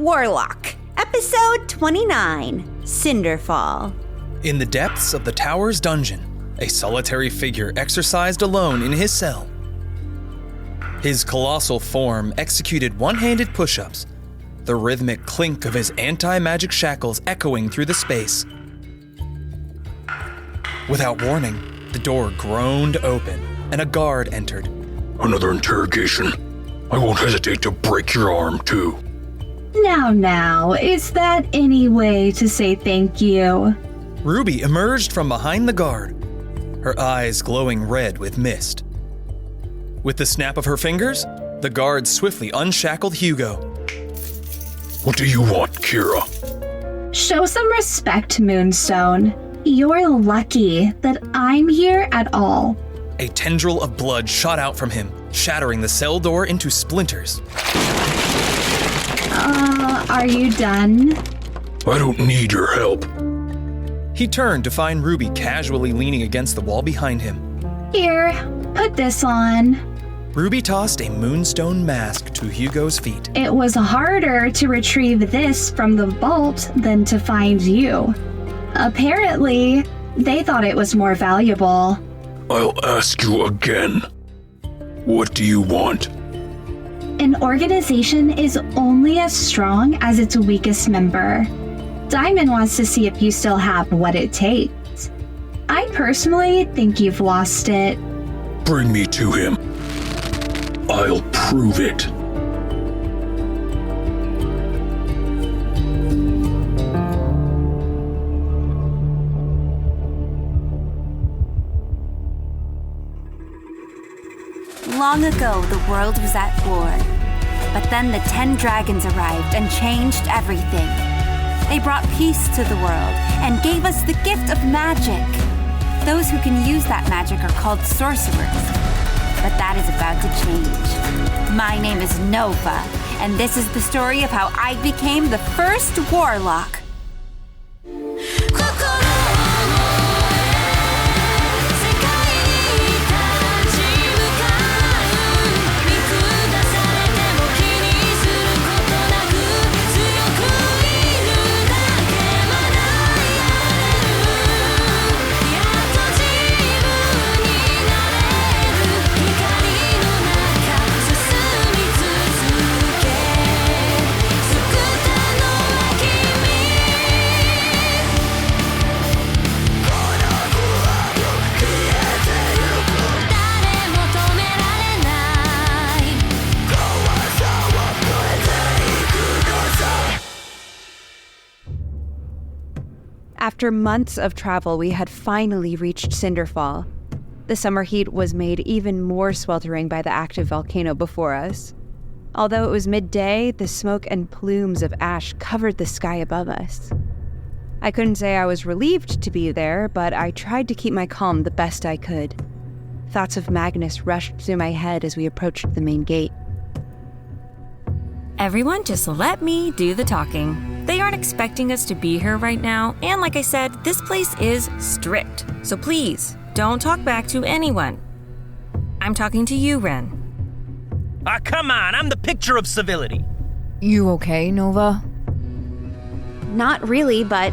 Warlock, Episode 29, Cinderfall. In the depths of the tower's dungeon, a solitary figure exercised alone in his cell. His colossal form executed one-handed push-ups, the rhythmic clink of his anti-magic shackles echoing through the space. Without warning, the door groaned open, and a guard entered. Another interrogation. I won't hesitate to break your arm, too. Now, is that any way to say thank you? Ruby emerged from behind the guard, her eyes glowing red with mist. With the snap of her fingers, the guard swiftly unshackled Hugo. What do you want, Kira? Show some respect, Moonstone. You're lucky that I'm here at all. A tendril of blood shot out from him, shattering the cell door into splinters. Are you done? I don't need your help. He turned to find Ruby casually leaning against the wall behind him. Here, put this on. Ruby tossed a moonstone mask to Hugo's feet. It was harder to retrieve this from the vault than to find you. Apparently, they thought it was more valuable. I'll ask you again. What do you want? An organization is only as strong as its weakest member. Diamond wants to see if you still have what it takes. I personally think you've lost it. Bring me to him. I'll prove it. Long ago, the world was at war. But then the 10 dragons arrived and changed everything. They brought peace to the world and gave us the gift of magic. Those who can use that magic are called sorcerers. But that is about to change. My name is Nova, and this is the story of how I became the first Warlock. After months of travel, we had finally reached Cinderfall. The summer heat was made even more sweltering by the active volcano before us. Although it was midday, the smoke and plumes of ash covered the sky above us. I couldn't say I was relieved to be there, but I tried to keep my calm the best I could. Thoughts of Magnus rushed through my head as we approached the main gate. Everyone, just let me do the talking. They aren't expecting us to be here right now, and like I said, this place is strict. So please, don't talk back to anyone. I'm talking to you, Ren. Come on, I'm the picture of civility. You okay, Nova? Not really, but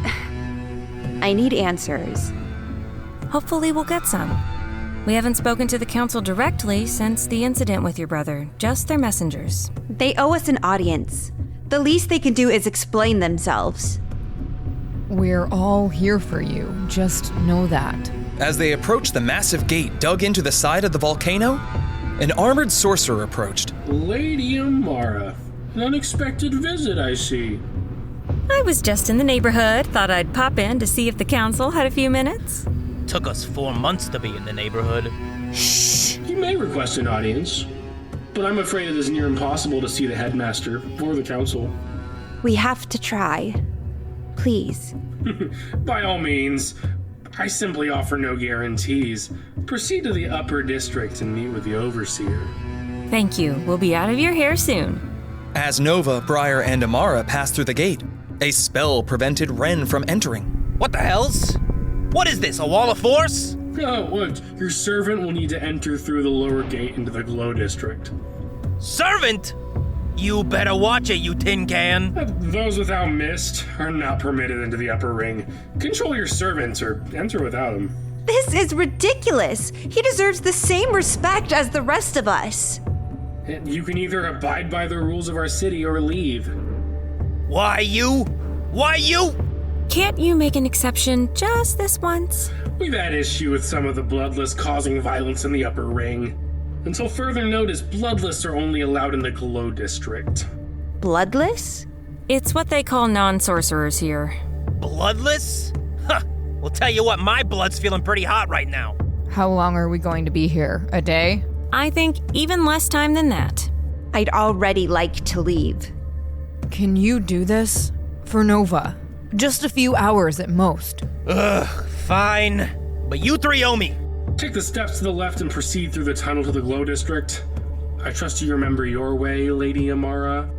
I need answers. Hopefully we'll get some. We haven't spoken to the council directly since the incident with your brother, just their messengers. They owe us an audience. The least they can do is explain themselves. We're all here for you, just know that. As they approached the massive gate dug into the side of the volcano, an armored sorcerer approached. Lady Amara, an unexpected visit, I see. I was just in the neighborhood, thought I'd pop in to see if the council had a few minutes. Took us 4 months to be in the neighborhood. Shh! You may request an audience, but I'm afraid it is near impossible to see the headmaster or the council. We have to try. Please. By all means. I simply offer no guarantees. Proceed to the upper district and meet with the overseer. Thank you. We'll be out of your hair soon. As Nova, Briar, and Amara passed through the gate, a spell prevented Ren from entering. What the hells? What is this, a wall of force? Oh, what? Your servant will need to enter through the lower gate into the glow district. Servant? You better watch it, you tin can. Those without mist are not permitted into the upper ring. Control your servants or enter without them. This is ridiculous. He deserves the same respect as the rest of us. You can either abide by the rules of our city or leave. Why you? Can't you make an exception just this once? We've had issue with some of the Bloodless causing violence in the upper ring. Until further notice, Bloodless are only allowed in the Glow District. Bloodless? It's what they call non-sorcerers here. Bloodless? Huh. Well, tell you what, my blood's feeling pretty hot right now. How long are we going to be here? A day? I think even less time than that. I'd already like to leave. Can you do this? For Nova. Just a few hours at most. Ugh, fine. But you three owe me. Take the steps to the left and proceed through the tunnel to the Glow District. I trust you remember your way, Lady Amara.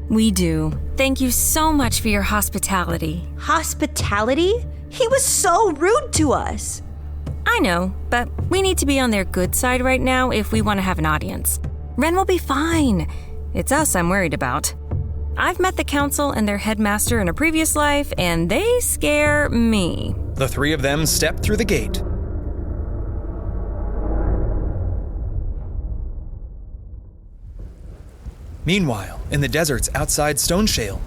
We do. Thank you so much for your hospitality. Hospitality? He was so rude to us. I know, but we need to be on their good side right now if we want to have an audience. Ren will be fine. It's us I'm worried about. I've met the council and their headmaster in a previous life, and they scare me. The three of them stepped through the gate. Meanwhile, in the deserts outside Stoneshale,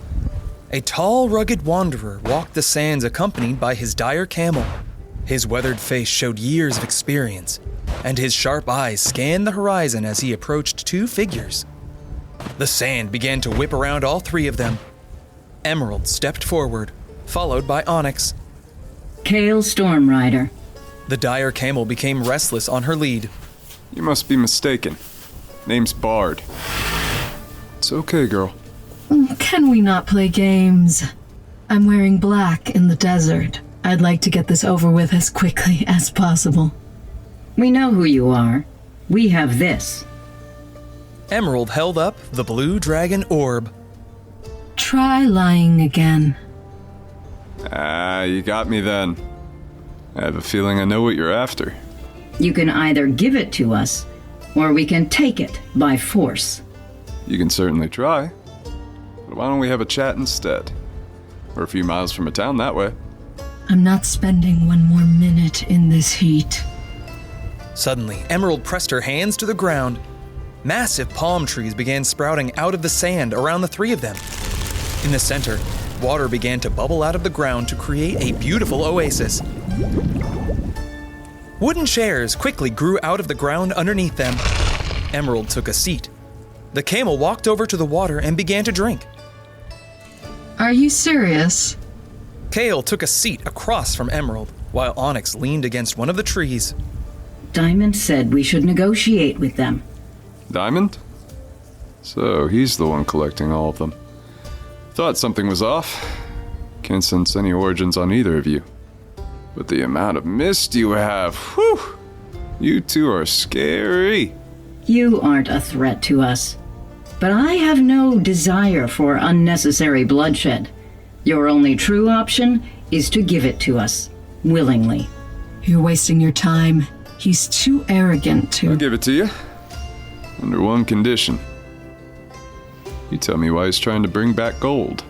a tall, rugged wanderer walked the sands accompanied by his dire camel. His weathered face showed years of experience, and his sharp eyes scanned the horizon as he approached two figures. The sand began to whip around all three of them. Emerald stepped forward, followed by Onyx. Kale Stormrider. The dire camel became restless on her lead. You must be mistaken. Name's Bard. It's okay, girl. Can we not play games? I'm wearing black in the desert. I'd like to get this over with as quickly as possible. We know who you are. We have this. Emerald held up the blue dragon orb. Try lying again. You got me then. I have a feeling I know what you're after. You can either give it to us, or we can take it by force. You can certainly try. But why don't we have a chat instead? We're a few miles from a town that way. I'm not spending one more minute in this heat. Suddenly, Emerald pressed her hands to the ground. Massive palm trees began sprouting out of the sand around the three of them. In the center, water began to bubble out of the ground to create a beautiful oasis. Wooden chairs quickly grew out of the ground underneath them. Emerald took a seat. The camel walked over to the water and began to drink. Are you serious? Kale took a seat across from Emerald, while Onyx leaned against one of the trees. Diamond said we should negotiate with them. Diamond? So he's the one collecting all of them. Thought something was off. Can't sense any origins on either of you. But the amount of mist you have, whew! You two are scary. You aren't a threat to us. But I have no desire for unnecessary bloodshed. Your only true option is to give it to us, willingly. You're wasting your time. He's too arrogant to... I'll give it to you. Under one condition. You tell me why he's trying to bring back gold.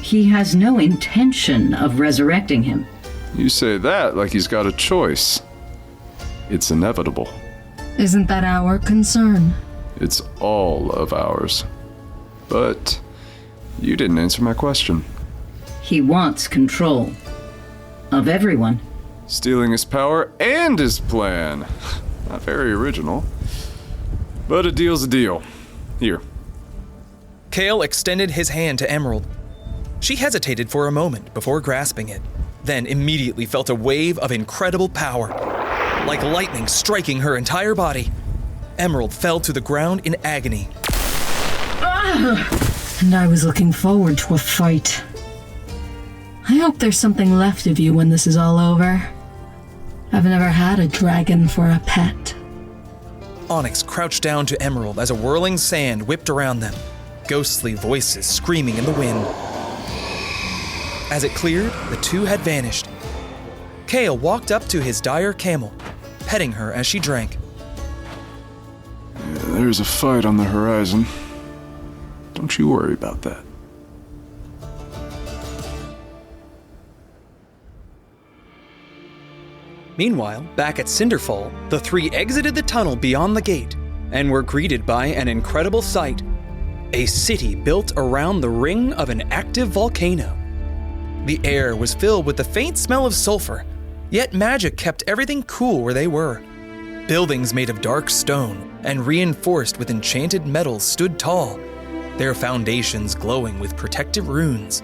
He has no intention of resurrecting him. You say that like he's got a choice. It's inevitable. Isn't that our concern? It's all of ours. But you didn't answer my question. He wants control. Of everyone. Stealing his power and his plan. Not very original. But a deal's a deal. Here. Kale extended his hand to Emerald. She hesitated for a moment before grasping it, then immediately felt a wave of incredible power, like lightning striking her entire body. Emerald fell to the ground in agony. And I was looking forward to a fight. I hope there's something left of you when this is all over. I've never had a dragon for a pet. Onyx crouched down to Emerald as a whirling sand whipped around them, ghostly voices screaming in the wind. As it cleared, the two had vanished. Kale walked up to his dire camel, petting her as she drank. Yeah, there's a fight on the horizon. Don't you worry about that. Meanwhile, back at Cinderfall, the three exited the tunnel beyond the gate and were greeted by an incredible sight: a city built around the ring of an active volcano. The air was filled with the faint smell of sulfur, yet magic kept everything cool where they were. Buildings made of dark stone and reinforced with enchanted metals stood tall, their foundations glowing with protective runes.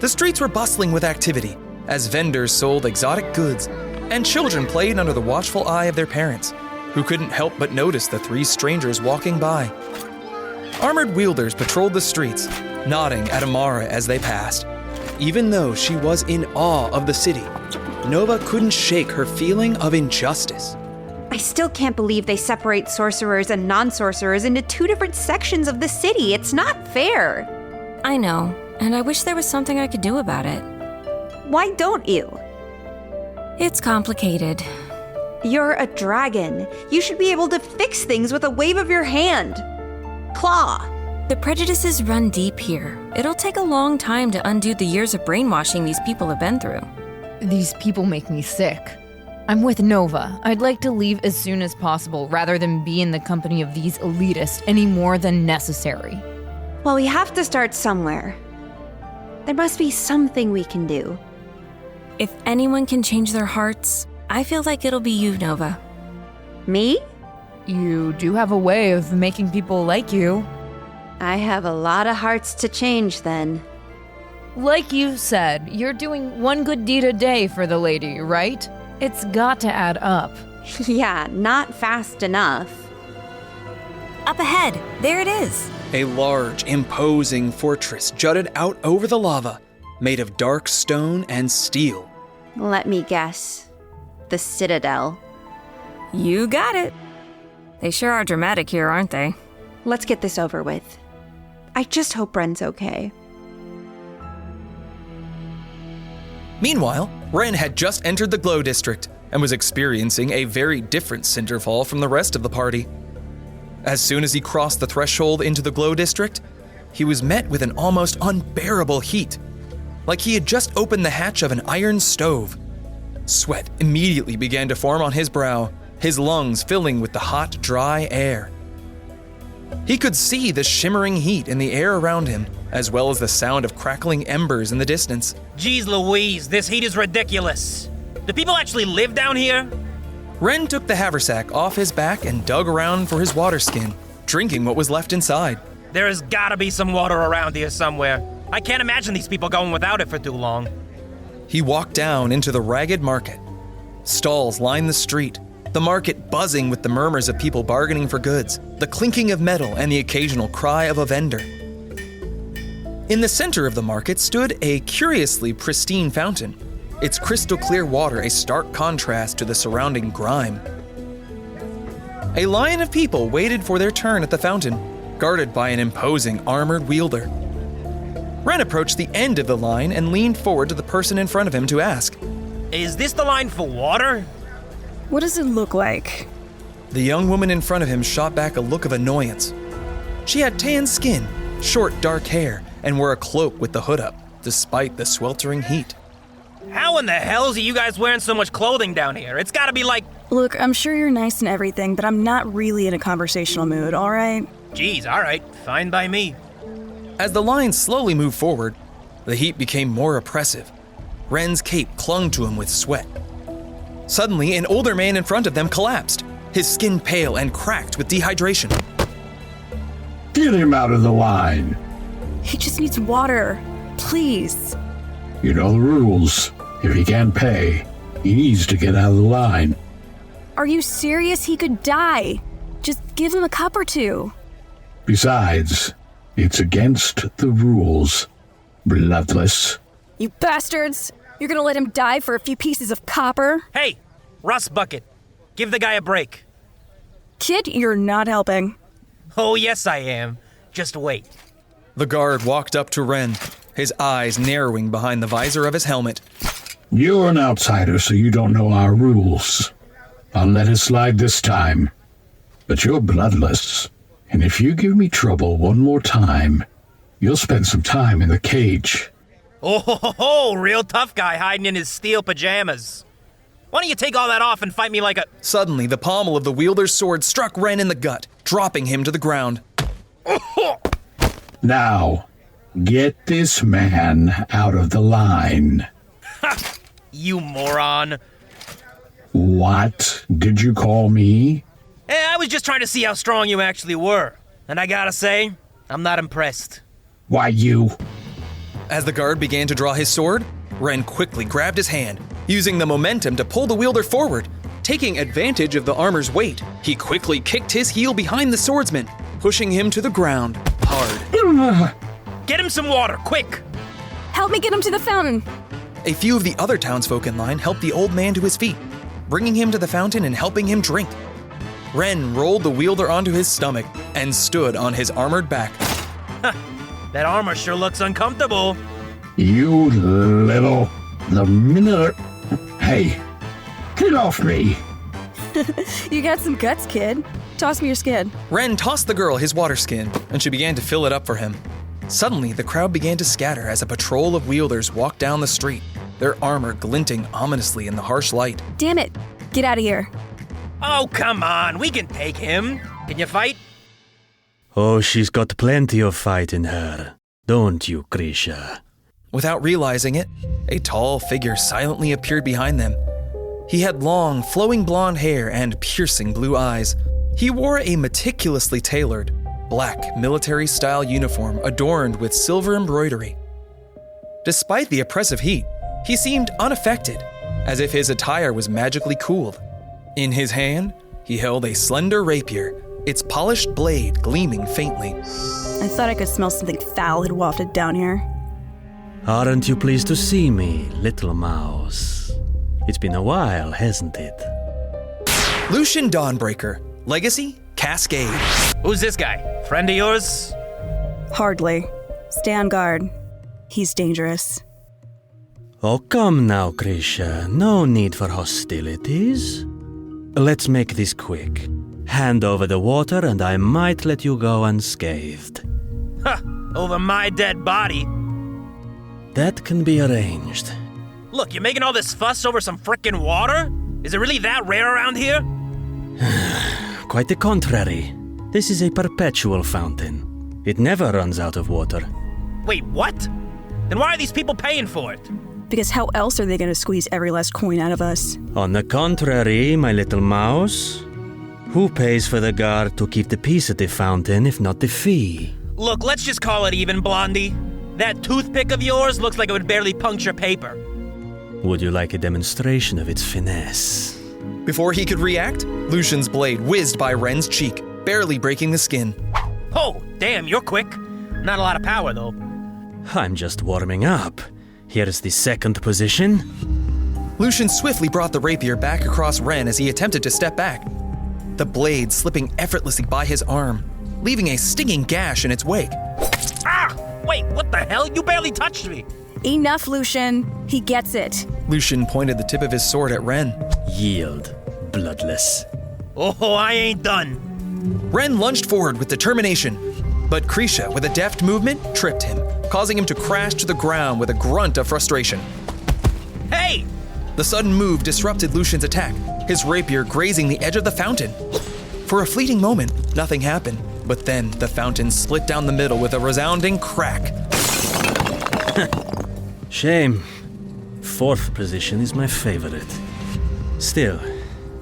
The streets were bustling with activity as vendors sold exotic goods, and children played under the watchful eye of their parents, who couldn't help but notice the three strangers walking by. Armored wielders patrolled the streets, nodding at Amara as they passed. Even though she was in awe of the city, Nova couldn't shake her feeling of injustice. I still can't believe they separate sorcerers and non-sorcerers into two different sections of the city. It's not fair. I know, and I wish there was something I could do about it. Why don't you? It's complicated. You're a dragon. You should be able to fix things with a wave of your hand. Claw. The prejudices run deep here. It'll take a long time to undo the years of brainwashing these people have been through. These people make me sick. I'm with Nova. I'd like to leave as soon as possible rather than be in the company of these elitists any more than necessary. Well, we have to start somewhere. There must be something we can do. If anyone can change their hearts, I feel like it'll be you, Nova. Me? You do have a way of making people like you. I have a lot of hearts to change then. Like you said, you're doing one good deed a day for the lady, right? It's got to add up. Yeah, not fast enough. Up ahead, there it is. A large, imposing fortress jutted out over the lava, made of dark stone and steel. Let me guess. The Citadel. You got it. They sure are dramatic here, aren't they? Let's get this over with. I just hope Ren's okay. Meanwhile, Ren had just entered the Glow District and was experiencing a very different Cinderfall from the rest of the party. As soon as he crossed the threshold into the Glow District, he was met with an almost unbearable heat, like he had just opened the hatch of an iron stove. Sweat immediately began to form on his brow, his lungs filling with the hot, dry air. He could see the shimmering heat in the air around him, as well as the sound of crackling embers in the distance. Jeez Louise, this heat is ridiculous. Do people actually live down here? Ren took the haversack off his back and dug around for his water skin, drinking what was left inside. There has gotta be some water around here somewhere. I can't imagine these people going without it for too long. He walked down into the ragged market. Stalls lined the street, the market buzzing with the murmurs of people bargaining for goods, the clinking of metal, and the occasional cry of a vendor. In the center of the market stood a curiously pristine fountain, its crystal clear water a stark contrast to the surrounding grime. A line of people waited for their turn at the fountain, guarded by an imposing armored wielder. Ren approached the end of the line and leaned forward to the person in front of him to ask, Is this the line for water? What does it look like? The young woman in front of him shot back a look of annoyance. She had tan skin, short dark hair, and wore a cloak with the hood up, despite the sweltering heat. How in the hells are you guys wearing so much clothing down here? It's gotta be like... Look, I'm sure you're nice and everything, but I'm not really in a conversational mood, all right? Geez, all right, fine by me. As the line slowly moved forward, the heat became more oppressive. Ren's cape clung to him with sweat. Suddenly, an older man in front of them collapsed, his skin pale and cracked with dehydration. Get him out of the line. He just needs water. Please. You know the rules. If he can't pay, he needs to get out of the line. Are you serious? He could die. Just give him a cup or two. Besides, it's against the rules. Bloodless. You bastards! You're gonna let him die for a few pieces of copper? Hey, Rust Bucket, give the guy a break. Kid, you're not helping. Oh, yes I am. Just wait. The guard walked up to Ren, his eyes narrowing behind the visor of his helmet. You're an outsider, so you don't know our rules. I'll let it slide this time. But you're bloodless, and if you give me trouble one more time, You'll spend some time in the cage. Oh, real tough guy hiding in his steel pajamas. Why don't you take all that off and fight me like a... Suddenly, the pommel of the wielder's sword struck Ren in the gut, dropping him to the ground. Now, get this man out of the line. Ha! You moron. What did you call me? I was just trying to see how strong you actually were. And I gotta say, I'm not impressed. Why, you... As the guard began to draw his sword, Ren quickly grabbed his hand, using the momentum to pull the wielder forward. Taking advantage of the armor's weight, he quickly kicked his heel behind the swordsman, pushing him to the ground hard. Get him some water, quick! Help me get him to the fountain. A few of the other townsfolk in line helped the old man to his feet, bringing him to the fountain and helping him drink. Ren rolled the wielder onto his stomach and stood on his armored back. That armor sure looks uncomfortable. You little... The minute... Hey, get off me. You got some guts, kid. Toss me your skin. Ren tossed the girl his water skin, and she began to fill it up for him. Suddenly, the crowd began to scatter as a patrol of wielders walked down the street, their armor glinting ominously in the harsh light. Damn it. Get out of here. Oh, come on. We can take him. Can you fight? Oh, she's got plenty of fight in her. Don't you, Grisha? Without realizing it, a tall figure silently appeared behind them. He had long, flowing blonde hair and piercing blue eyes. He wore a meticulously tailored, black military-style uniform adorned with silver embroidery. Despite the oppressive heat, he seemed unaffected, as if his attire was magically cooled. In his hand, he held a slender rapier, its polished blade gleaming faintly. I thought I could smell something foul had wafted down here. Aren't you pleased to see me, little mouse? It's been a while, hasn't it? Lucian Dawnbreaker, Legacy, Cascade. Who's this guy? Friend of yours? Hardly. Stay on guard. He's dangerous. Oh, come now, Grisha. No need for hostilities. Let's make this quick. Hand over the water and I might let you go unscathed. Ha! Over my dead body? That can be arranged. Look, you're making all this fuss over some frickin' water? Is it really that rare around here? Quite the contrary. This is a perpetual fountain. It never runs out of water. Wait, what? Then why are these people paying for it? Because how else are they going to squeeze every last coin out of us? On the contrary, my little mouse. Who pays for the guard to keep the peace at the fountain if not the fee? Look, let's just call it even, Blondie. That toothpick of yours looks like it would barely puncture paper. Would you like a demonstration of its finesse? Before he could react, Lucian's blade whizzed by Ren's cheek, barely breaking the skin. Oh, damn, you're quick. Not a lot of power, though. I'm just warming up. Here's the second position. Lucian swiftly brought the rapier back across Ren as he attempted to step back, the blade slipping effortlessly by his arm, leaving a stinging gash in its wake. Ah! Wait, what the hell? You barely touched me! Enough, Lucian. He gets it. Lucian pointed the tip of his sword at Ren. Yield, bloodless. Oh, I ain't done. Ren lunged forward with determination, but Grisha, with a deft movement, tripped him, causing him to crash to the ground with a grunt of frustration. Hey! The sudden move disrupted Lucian's attack, his rapier grazing the edge of the fountain. For a fleeting moment, nothing happened, but then the fountain split down the middle with a resounding crack. Shame. Fourth position is my favorite. Still,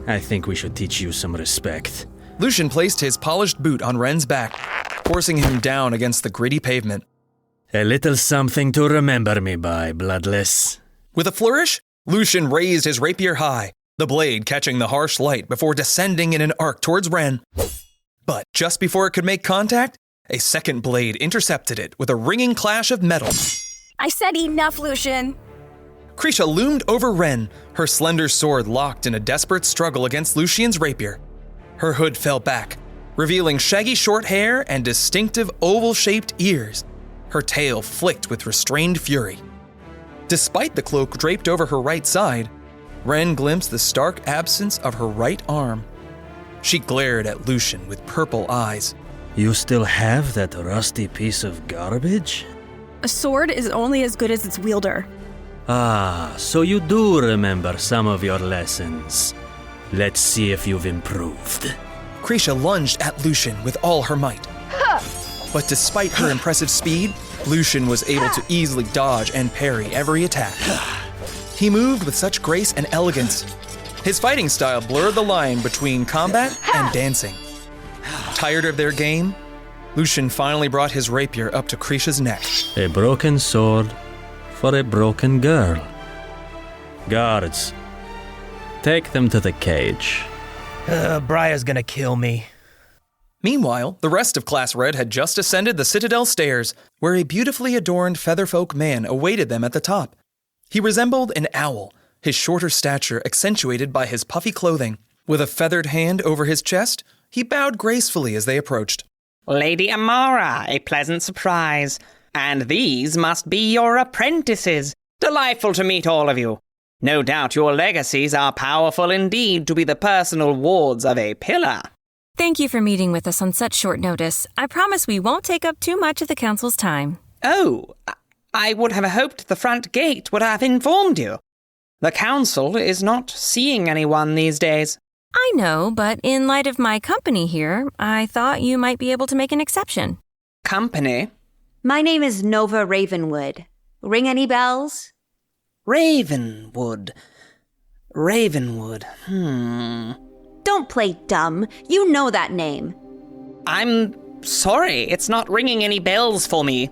I think we should teach you some respect. Lucian placed his polished boot on Ren's back, forcing him down against the gritty pavement. A little something to remember me by, bloodless. With a flourish, Lucian raised his rapier high, the blade catching the harsh light before descending in an arc towards Ren. But just before it could make contact, a second blade intercepted it with a ringing clash of metal. I said enough, Lucian. Grisha loomed over Ren, her slender sword locked in a desperate struggle against Lucian's rapier. Her hood fell back, revealing shaggy short hair and distinctive oval-shaped ears. Her tail flicked with restrained fury. Despite the cloak draped over her right side, Ren glimpsed the stark absence of her right arm. She glared at Lucian with purple eyes, You still have that rusty piece of garbage? A sword is only as good as its wielder. Ah, so you do remember some of your lessons. Let's see if you've improved. Krisha lunged at Lucian with all her might. But despite her impressive speed, Lucian was able to easily dodge and parry every attack. He moved with such grace and elegance. His fighting style blurred the line between combat and dancing. Tired of their game, Lucian finally brought his rapier up to Krisha's neck. A broken sword for a broken girl. Guards, take them to the cage. Briar's gonna kill me. Meanwhile, the rest of Class Red had just ascended the Citadel stairs, where a beautifully adorned featherfolk man awaited them at the top. He resembled an owl, his shorter stature accentuated by his puffy clothing. With a feathered hand over his chest, he bowed gracefully as they approached. Lady Amara, a pleasant surprise. And these must be your apprentices. Delightful to meet all of you. No doubt your legacies are powerful indeed to be the personal wards of a pillar. Thank you for meeting with us on such short notice. I promise we won't take up too much of the council's time. Oh, I would have hoped the front gate would have informed you. The council is not seeing anyone these days. I know, but in light of my company here, I thought you might be able to make an exception. Company? My name is Nova Ravenwood. Ring any bells? Ravenwood. Don't play dumb. You know that name. I'm sorry, it's not ringing any bells for me.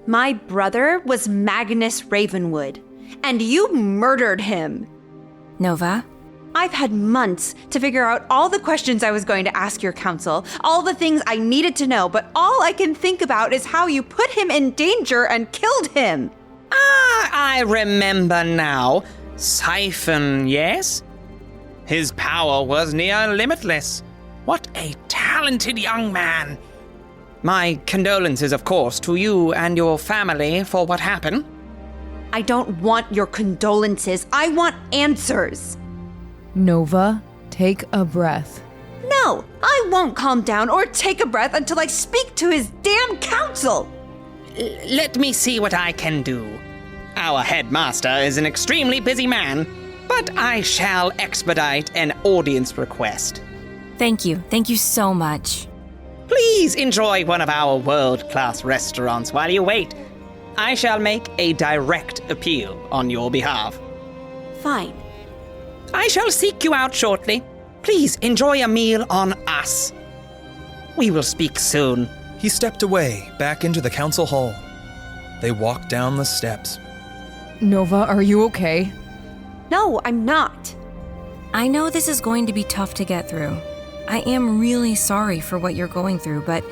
My brother was Magnus Ravenwood, and you murdered him. Nova? I've had months to figure out all the questions I was going to ask your council, all the things I needed to know, but all I can think about is how you put him in danger and killed him. I remember now. Siphon, yes? His power was near limitless. What a talented young man. My condolences, of course, to you and your family for what happened. I don't want your condolences. I want answers. Nova, take a breath. No, I won't calm down or take a breath until I speak to his damn council. Let me see what I can do. Our headmaster is an extremely busy man, but I shall expedite an audience request. Thank you. Thank you so much. Please enjoy one of our world-class restaurants while you wait. I shall make a direct appeal on your behalf. Fine. I shall seek you out shortly. Please enjoy a meal on us. We will speak soon. He stepped away, back into the council hall. They walked down the steps. Nova, are you okay? No, I'm not. I know this is going to be tough to get through. I am really sorry for what you're going through, but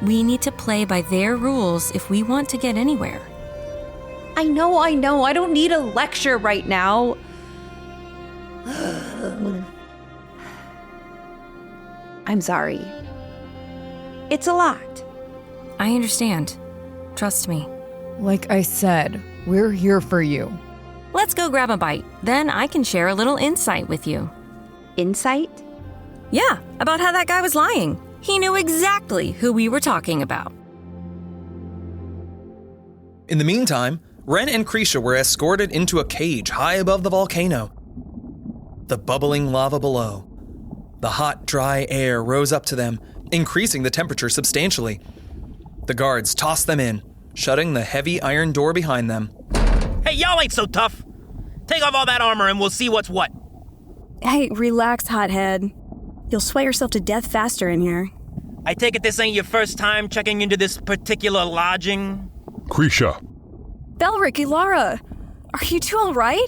we need to play by their rules if we want to get anywhere. I know. I don't need a lecture right now. I'm sorry. It's a lot. I understand. Trust me. Like I said, we're here for you. Let's go grab a bite. Then I can share a little insight with you. Insight? Yeah, about how that guy was lying. He knew exactly who we were talking about. In the meantime, Ren and Krisha were escorted into a cage high above the volcano. The bubbling lava below. The hot, dry air rose up to them, increasing the temperature substantially. The guards tossed them in, shutting the heavy iron door behind them. Hey, y'all ain't so tough. Take off all that armor and we'll see what's what. Hey, relax, hothead. You'll sweat yourself to death faster in here. I take it this ain't your first time checking into this particular lodging? Krisha. Belric, Ilara, are you two all right?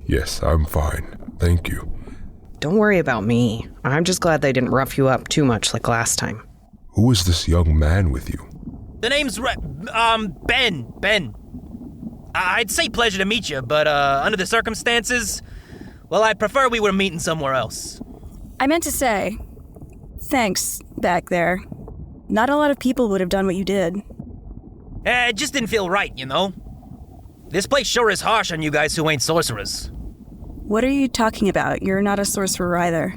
Yes, I'm fine. Thank you. Don't worry about me. I'm just glad they didn't rough you up too much like last time. Who is this young man with you? The name's Ben. I'd say pleasure to meet you, but under the circumstances, well, I'd prefer we were meeting somewhere else. I meant to say, thanks, back there. Not a lot of people would have done what you did. It just didn't feel right, you know? This place sure is harsh on you guys who ain't sorcerers. What are you talking about? You're not a sorcerer either.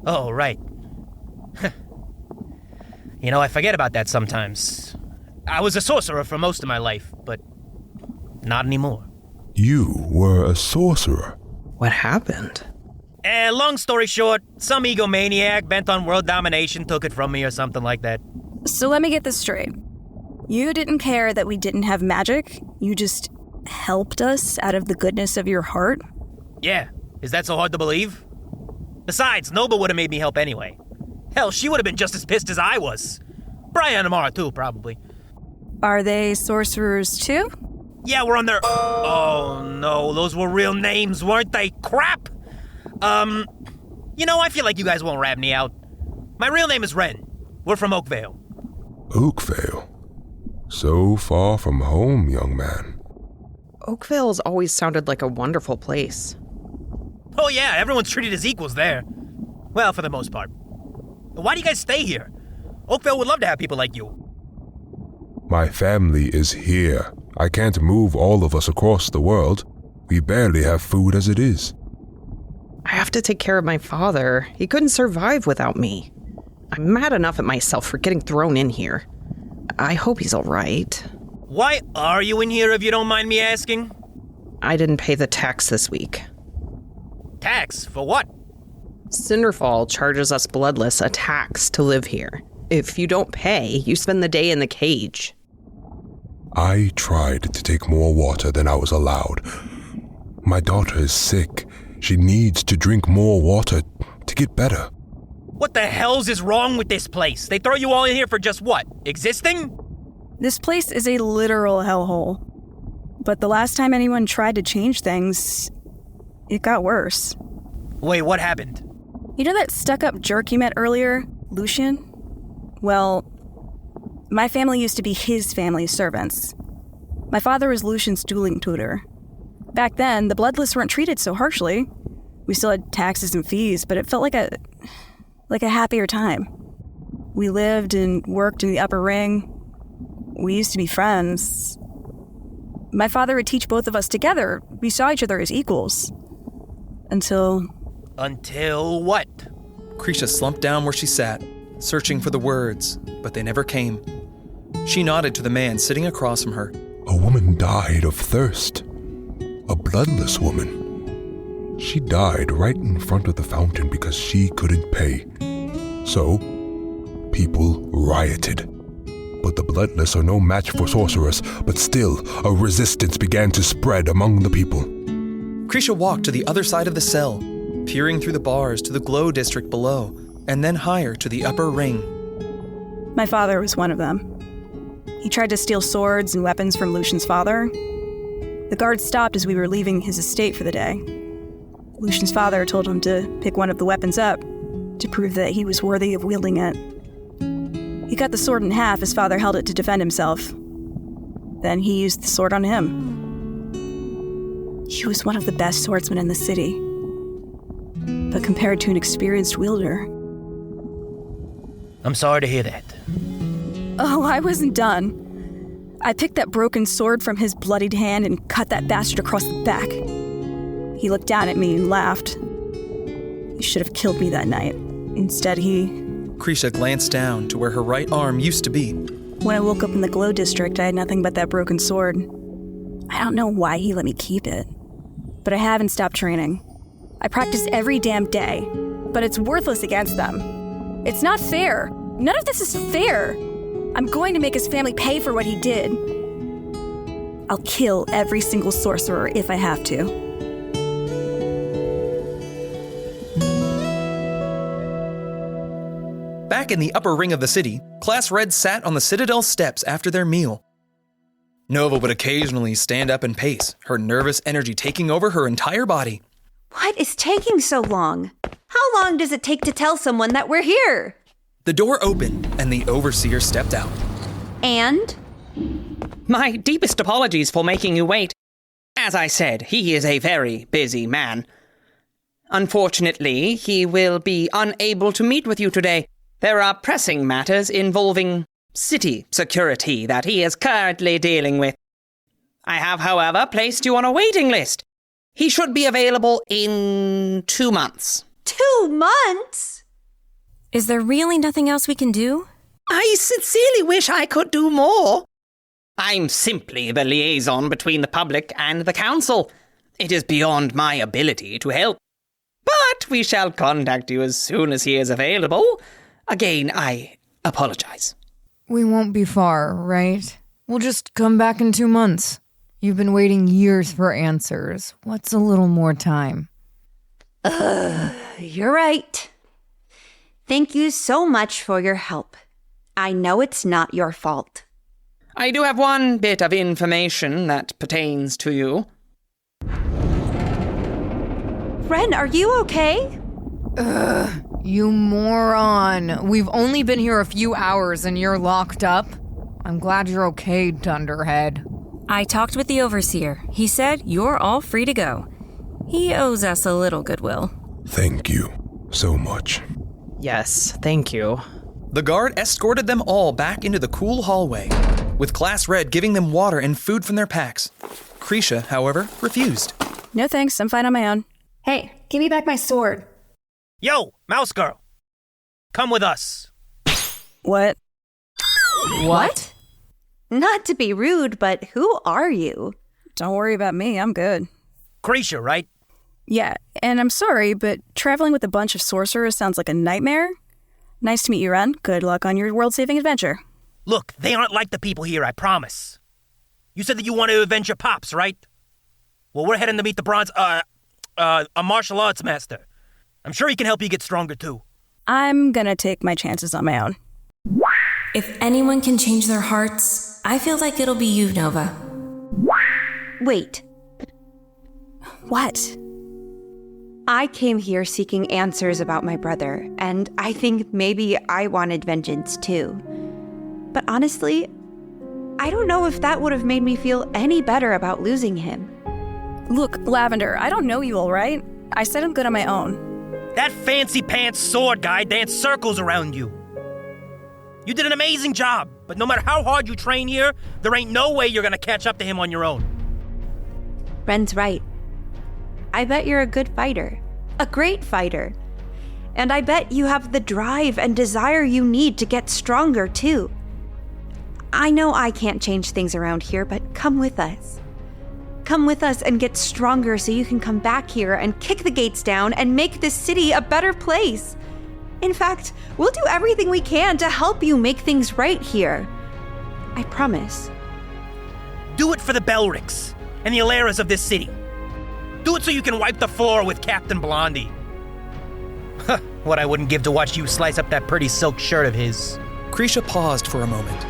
Oh, right. You know, I forget about that sometimes. I was a sorcerer for most of my life, but not anymore. You were a sorcerer? What happened? Long story short, some egomaniac bent on world domination took it from me or something like that. So let me get this straight. You didn't care that we didn't have magic? You just helped us out of the goodness of your heart? Yeah, is that so hard to believe? Besides, Nova would have made me help anyway. Hell, she would have been just as pissed as I was. Brian and Amara too, probably. Are they sorcerers too? Yeah, we're on their... Oh no, those were real names, weren't they? Crap! You know, I feel like you guys won't rat me out. My real name is Ren. We're from Oakvale. Oakvale? So far from home, young man. Oakvale's always sounded like a wonderful place. Oh yeah, everyone's treated as equals there. Well, for the most part. Why do you guys stay here? Oakvale would love to have people like you. My family is here. I can't move all of us across the world. We barely have food as it is. I have to take care of my father. He couldn't survive without me. I'm mad enough at myself for getting thrown in here. I hope he's all right. Why are you in here, if you don't mind me asking? I didn't pay the tax this week. Tax? For what? Cinderfall charges us bloodless a tax to live here. If you don't pay, you spend the day in the cage. I tried to take more water than I was allowed. My daughter is sick. She needs to drink more water to get better. What the hell's is wrong with this place? They throw you all in here for just what? Existing? This place is a literal hellhole. But the last time anyone tried to change things, it got worse. Wait, what happened? You know that stuck-up jerk you met earlier, Lucian? Well, my family used to be his family's servants. My father was Lucian's dueling tutor. Back then, the bloodless weren't treated so harshly. We still had taxes and fees, but it felt like a happier time. We lived and worked in the upper ring. We used to be friends. My father would teach both of us together. We saw each other as equals. Until what? Krisha slumped down where she sat, searching for the words, but they never came. She nodded to the man sitting across from her. A woman died of thirst. A bloodless woman. She died right in front of the fountain because she couldn't pay. So, people rioted. But the bloodless are no match for sorcerers, but still, a resistance began to spread among the people. Krisha walked to the other side of the cell, peering through the bars to the glow district below, and then higher to the upper ring. my father was one of them. He tried to steal swords and weapons from Lucian's father. The guards stopped as we were leaving his estate for the day. Lucian's father told him to pick one of the weapons up to prove that he was worthy of wielding it. He cut the sword in half as father held it to defend himself. Then he used the sword on him. He was one of the best swordsmen in the city. But compared to an experienced wielder... I'm sorry to hear that. Oh, I wasn't done. I picked that broken sword from his bloodied hand and cut that bastard across the back. He looked down at me and laughed. He should have killed me that night. Instead, he... Krisha glanced down to where her right arm used to be. When I woke up in the glow district, I had nothing but that broken sword. I don't know why he let me keep it, but I haven't stopped training. I practice every damn day, but it's worthless against them. It's not fair. None of this is fair. I'm going to make his family pay for what he did. I'll kill every single sorcerer if I have to. Back in the upper ring of the city, Class Red sat on the Citadel steps after their meal. Nova would occasionally stand up and pace, her nervous energy taking over her entire body. What is taking so long? How long does it take to tell someone that we're here? The door opened, and the overseer stepped out. And? My deepest apologies for making you wait. As I said, he is a very busy man. Unfortunately, he will be unable to meet with you today. There are pressing matters involving city security that he is currently dealing with. I have, however, placed you on a waiting list. He should be available in 2 months. 2 months? Is there really nothing else we can do? I sincerely wish I could do more. I'm simply the liaison between the public and the council. It is beyond my ability to help. But we shall contact you as soon as he is available. Again, I apologize. We won't be far, right? We'll just come back in 2 months. You've been waiting years for answers. What's a little more time? You're right. Thank you so much for your help. I know it's not your fault. I do have one bit of information that pertains to you. Ren, are you okay? You moron. We've only been here a few hours and you're locked up. I'm glad you're okay, Dunderhead. I talked with the overseer. He said you're all free to go. He owes us a little goodwill. Thank you so much. Yes, thank you. The guard escorted them all back into the cool hallway, with Class Red giving them water and food from their packs. Krisha, however, refused. No thanks, I'm fine on my own. Hey, give me back my sword. Yo, Mouse Girl. Come with us. What? What? Not to be rude, but who are you? Don't worry about me, I'm good. Krisha, right? Yeah, and I'm sorry, but traveling with a bunch of sorcerers sounds like a nightmare. Nice to meet you, Ren. Good luck on your world-saving adventure. Look, they aren't like the people here, I promise. You said that you want to avenge your pops, right? Well, we're heading to meet a martial arts master. I'm sure he can help you get stronger, too. I'm gonna take my chances on my own. If anyone can change their hearts, I feel like it'll be you, Nova. Wait. What? I came here seeking answers about my brother, and I think maybe I wanted vengeance too. But honestly, I don't know if that would have made me feel any better about losing him. Look, Lavender, I don't know you, all right? I said I'm good on my own. That fancy pants sword guy danced circles around you. You did an amazing job, but no matter how hard you train here, there ain't no way you're gonna catch up to him on your own. Ren's right. I bet you're a good fighter. A great fighter. And I bet you have the drive and desire you need to get stronger, too. I know I can't change things around here, but come with us. Come with us and get stronger so you can come back here and kick the gates down and make this city a better place. In fact, we'll do everything we can to help you make things right here. I promise. Do it for the Belricks and the Alaras of this city. Do it so you can wipe the floor with Captain Blondie. Huh, what I wouldn't give to watch you slice up that pretty silk shirt of his. Krisha paused for a moment.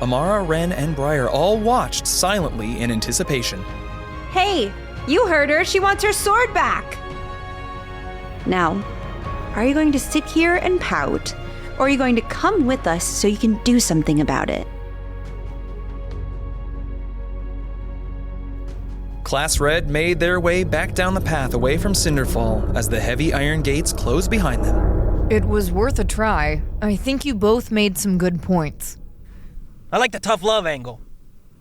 Amara, Ren, and Briar all watched silently in anticipation. Hey, you heard her. She wants her sword back. Now, are you going to sit here and pout, or are you going to come with us so you can do something about it? Class Red made their way back down the path away from Cinderfall as the heavy iron gates closed behind them. It was worth a try. I think you both made some good points. I like the tough love angle.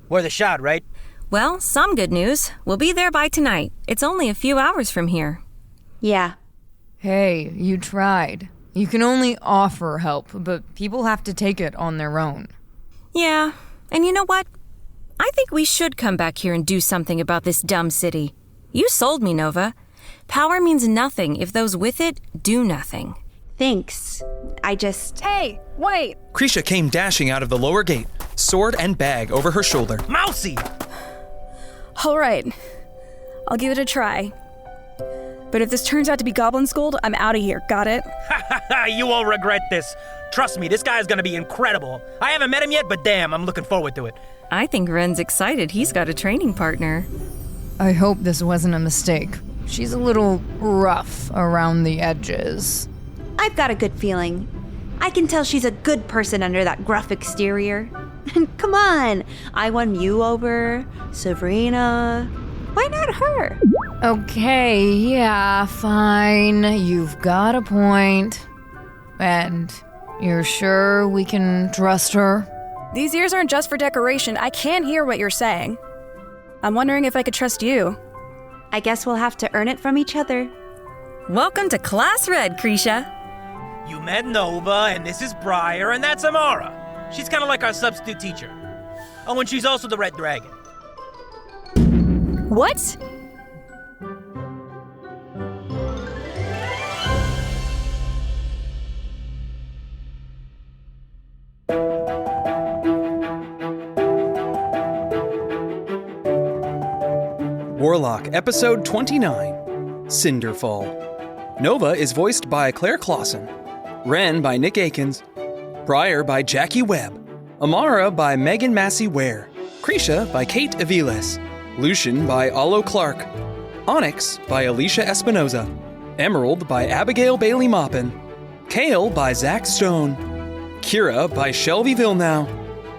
Worth a shot, right? Well, some good news. We'll be there by tonight. It's only a few hours from here. Yeah. Hey, you tried. You can only offer help, but people have to take it on their own. Yeah, and you know what? I think we should come back here and do something about this dumb city. You sold me, Nova. Power means nothing if those with it do nothing. Thanks. Hey, wait! Krisha came dashing out of the lower gate, sword and bag over her shoulder. Mousy! All right. I'll give it a try. But if this turns out to be Goblin's Gold, I'm out of here. Got it? You won't regret this. Trust me, this guy's gonna be incredible. I haven't met him yet, but damn, I'm looking forward to it. I think Ren's excited he's got a training partner. I hope this wasn't a mistake. She's a little rough around the edges. I've got a good feeling. I can tell she's a good person under that gruff exterior. Come on, I won you over, Sabrina. Why not her? Okay, yeah, fine. You've got a point. And you're sure we can trust her? These ears aren't just for decoration. I can hear what you're saying. I'm wondering if I could trust you. I guess we'll have to earn it from each other. Welcome to Class Red, Krisha. You met Nova, and this is Briar, and that's Amara. She's kind of like our substitute teacher. Oh, and she's also the Red Dragon. What? Warlock, Episode 29, Cinderfall. Nova is voiced by Claire Clausen, Ren by Nick Akins, Briar by Jackie Webb, Amara by Megan Massey Ware, Krisha by Kate Aviles, Lucian by Alo Clark, Onyx by Alicia Espinoza, Emerald by Abigail Bailey Maupin, Kale by Zach Stone, Kira by Shelby Villeneuve,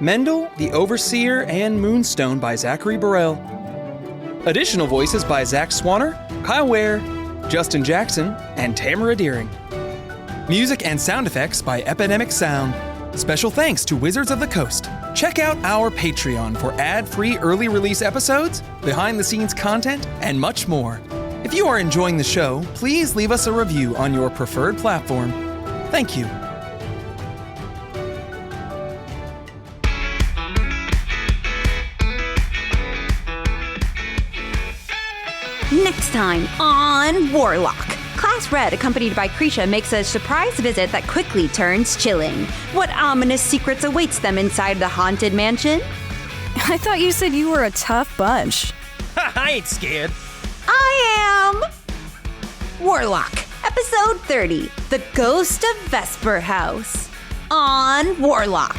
Mendel, the Overseer, and Moonstone by Zachary Burrell. Additional voices by Zach Swanner, Kyle Ware, Justin Jackson, and Tamara Deering. Music and sound effects by Epidemic Sound. Special thanks to Wizards of the Coast. Check out our Patreon for ad-free early release episodes, behind-the-scenes content, and much more. If you are enjoying the show, please leave us a review on your preferred platform. Thank you. Next time on Warlock. Class Red, accompanied by Krisha, makes a surprise visit that quickly turns chilling. What ominous secrets awaits them inside the haunted mansion? I thought you said you were a tough bunch. I ain't scared. I am Warlock, Episode 30, The Ghost of Vesper House. On Warlock.